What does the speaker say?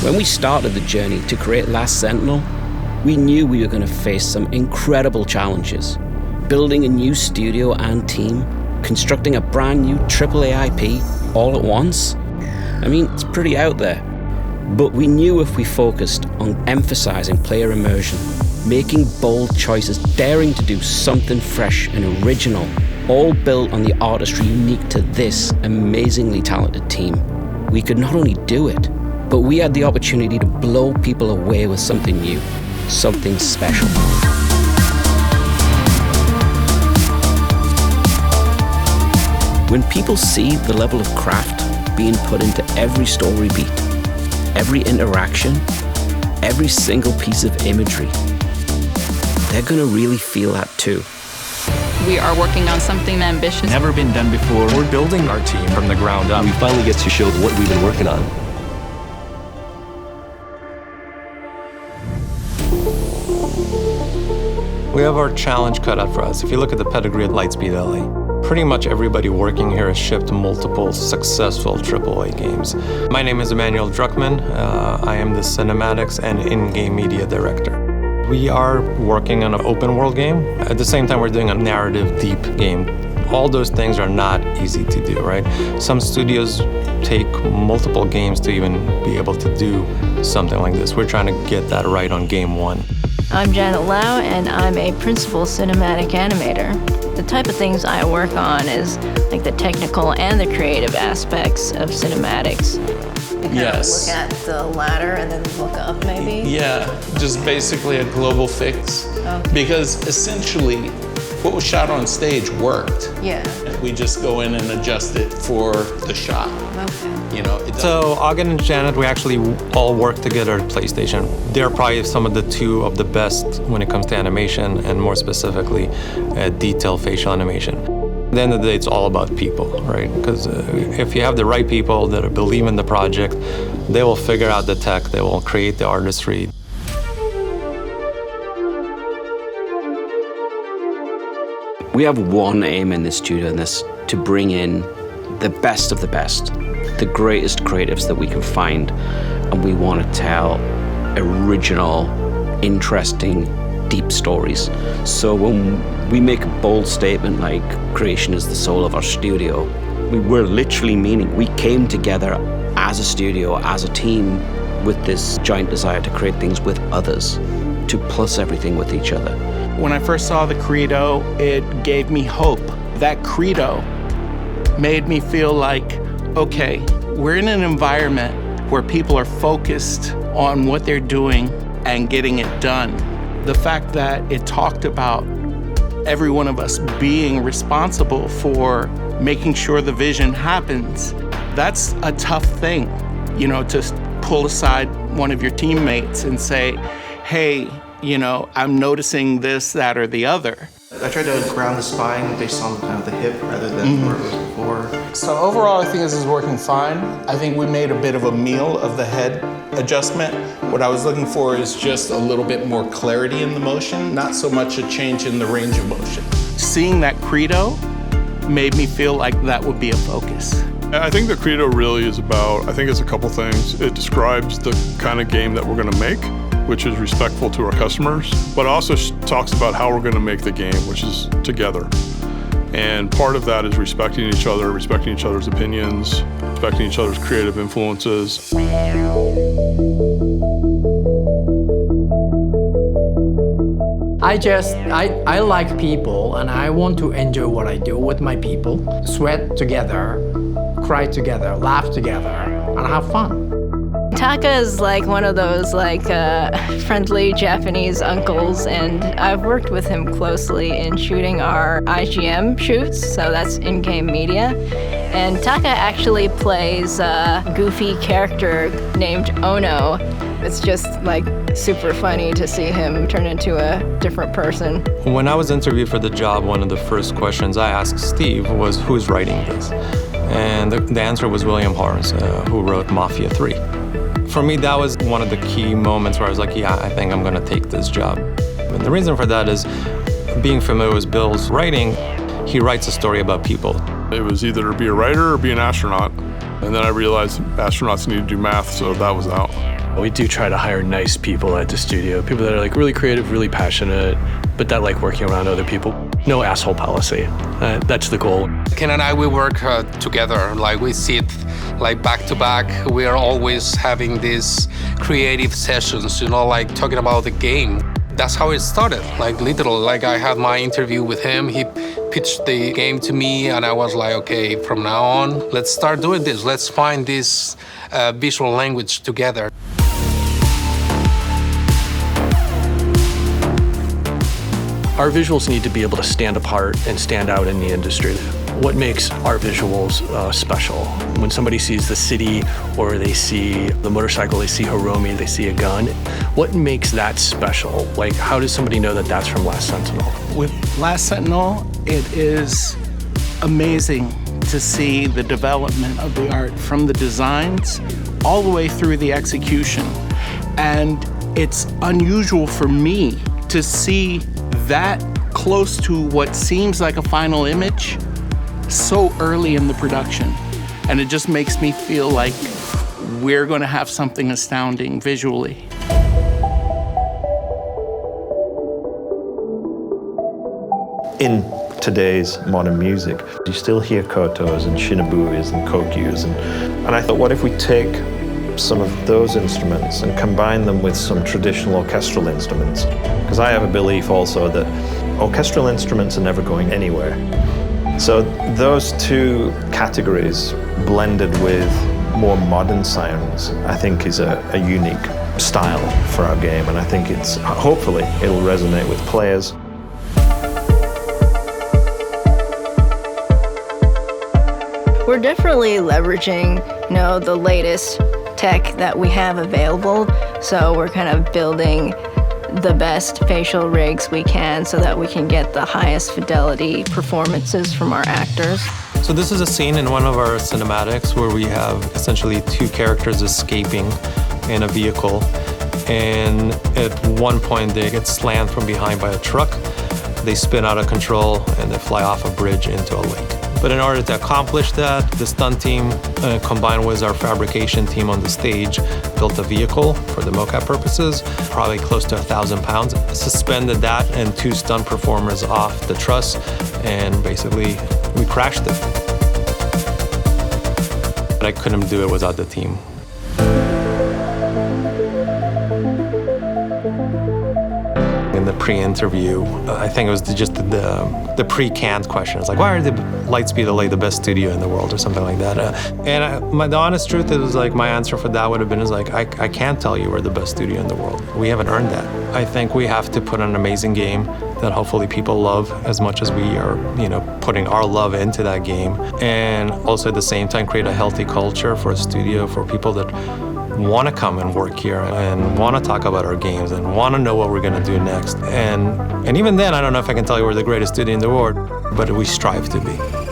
When we started the journey to create Last Sentinel, we knew we were going to face some incredible challenges. Building a new studio and team, constructing a brand new AAA IP all at once. I mean, it's pretty out there. But we knew if we focused on emphasizing player immersion, making bold choices, daring to do something fresh and original, all built on the artistry unique to this amazingly talented team, we could not only do it, but we had the opportunity to blow people away with something new, something special. When people see the level of craft being put into every story beat, every interaction, every single piece of imagery, they're gonna really feel that too. We are working on something ambitious. Never been done before. We're building our team from the ground up. We finally get to show what we've been working on. We have our challenge cut out for us. If you look at the pedigree at Lightspeed L.A., pretty much everybody working here has shipped multiple successful AAA games. My name is Emmanuel Druckmann. I am the Cinematics and In-Game Media Director. We are working on an open world game. At the same time, we're doing a narrative deep game. All those things are not easy to do, right? Some studios take multiple games to even be able to do something like this. We're trying to get that right on game one. I'm Janet Lau, and I'm a principal cinematic animator. The type of things I work on is like the technical and the creative aspects of cinematics. Yes. Look at the ladder and then look up, maybe? Yeah, just basically a global fix. Okay. Because essentially, what was shot on stage worked. Yeah. We just go in and adjust it for the shot. Okay. You know, it doesn't. So Ogden and Janet, we actually all work together at PlayStation. They're probably some of the two of the best when it comes to animation, and more specifically, detailed facial animation. At the end of the day, it's all about people, right? Because if you have the right people that believe in the project, they will figure out the tech, they will create the artistry. We have one aim in this studio, and that's to bring in the best of the best, the greatest creatives that we can find, and we want to tell original, interesting, deep stories. So when we make a bold statement like creation is the soul of our studio, we're literally meaning we came together as a studio, as a team, with this giant desire to create things with others, to plus everything with each other. When I first saw the credo, it gave me hope. That credo made me feel like, okay, we're in an environment where people are focused on what they're doing and getting it done. The fact that it talked about every one of us being responsible for making sure the vision happens, that's a tough thing, you know, to pull aside one of your teammates and say, hey, you know, I'm noticing this, that, or the other. I tried to ground the spine based on kind of the hip rather than where it was before. So overall, I think this is working fine. I think we made a bit of a meal of the head adjustment. What I was looking for is just a little bit more clarity in the motion, not so much a change in the range of motion. Seeing that credo made me feel like that would be a focus. I think the credo really is about, I think it's a couple things. It describes the kind of game that we're going to make, which is respectful to our customers, but also talks about how we're going to make the game, which is together. And part of that is respecting each other, respecting each other's opinions, respecting each other's creative influences. I like people, and I want to enjoy what I do with my people. Sweat together, cry together, laugh together, and have fun. Taka is like one of those friendly Japanese uncles, and I've worked with him closely in shooting our IGM shoots, so that's in-game media. And Taka actually plays a goofy character named Ono. It's just like super funny to see him turn into a different person. When I was interviewed for the job, one of the first questions I asked Steve was, who's writing this? And the answer was William Harms, who wrote Mafia 3. For me, that was one of the key moments where I was like, yeah, I think I'm gonna take this job. And the reason for that is, being familiar with Bill's writing, he writes a story about people. It was either to be a writer or be an astronaut. And then I realized astronauts need to do math, so that was out. We do try to hire nice people at the studio, people that are like really creative, really passionate, but that like working around other people. No asshole policy. That's the goal. Ken and I, we work together. Like we sit like back to back. We are always having these creative sessions, you know, like talking about the game. That's how it started. Like literally, like I had my interview with him. He pitched the game to me and I was like, okay, from now on, let's start doing this. Let's find this visual language together. Our visuals need to be able to stand apart and stand out in the industry. What makes our visuals special? When somebody sees the city or they see the motorcycle, they see Hiromi, they see a gun, what makes that special? Like, how does somebody know that that's from Last Sentinel? With Last Sentinel, it is amazing to see the development of the art from the designs all the way through the execution. And it's unusual for me to see that close to what seems like a final image so early in the production. And it just makes me feel like we're going to have something astounding visually. In today's modern music, you still hear kotos and shinobuis and kokyus, and I thought, what if we take some of those instruments and combine them with some traditional orchestral instruments? Because I have a belief also that orchestral instruments are never going anywhere. So those two categories blended with more modern sounds, I think is a unique style for our game, and I think it's, hopefully, it'll resonate with players. We're definitely leveraging, you know, the latest tech that we have available. So we're kind of building the best facial rigs we can so that we can get the highest fidelity performances from our actors. So this is a scene in one of our cinematics where we have essentially two characters escaping in a vehicle. And at one point they get slammed from behind by a truck. They spin out of control and they fly off a bridge into a lake. But in order to accomplish that, the stunt team, combined with our fabrication team on the stage, built a vehicle for the mocap purposes, probably close to 1,000 pounds, suspended that and two stunt performers off the truss, and basically we crashed it. But I couldn't do it without the team. In the pre-interview, I think it was just the pre-canned question. It's like, why are the Lightspeed L.A. the best studio in the world, or something like that? The honest truth is, like, my answer for that would have been, is like, I can't tell you we're the best studio in the world. We haven't earned that. I think we have to put an amazing game that hopefully people love as much as we are, you know, putting our love into that game, and also at the same time create a healthy culture for a studio, for people that want to come and work here and want to talk about our games and want to know what we're going to do next. And even then, I don't know if I can tell you we're the greatest studio in the world, but we strive to be.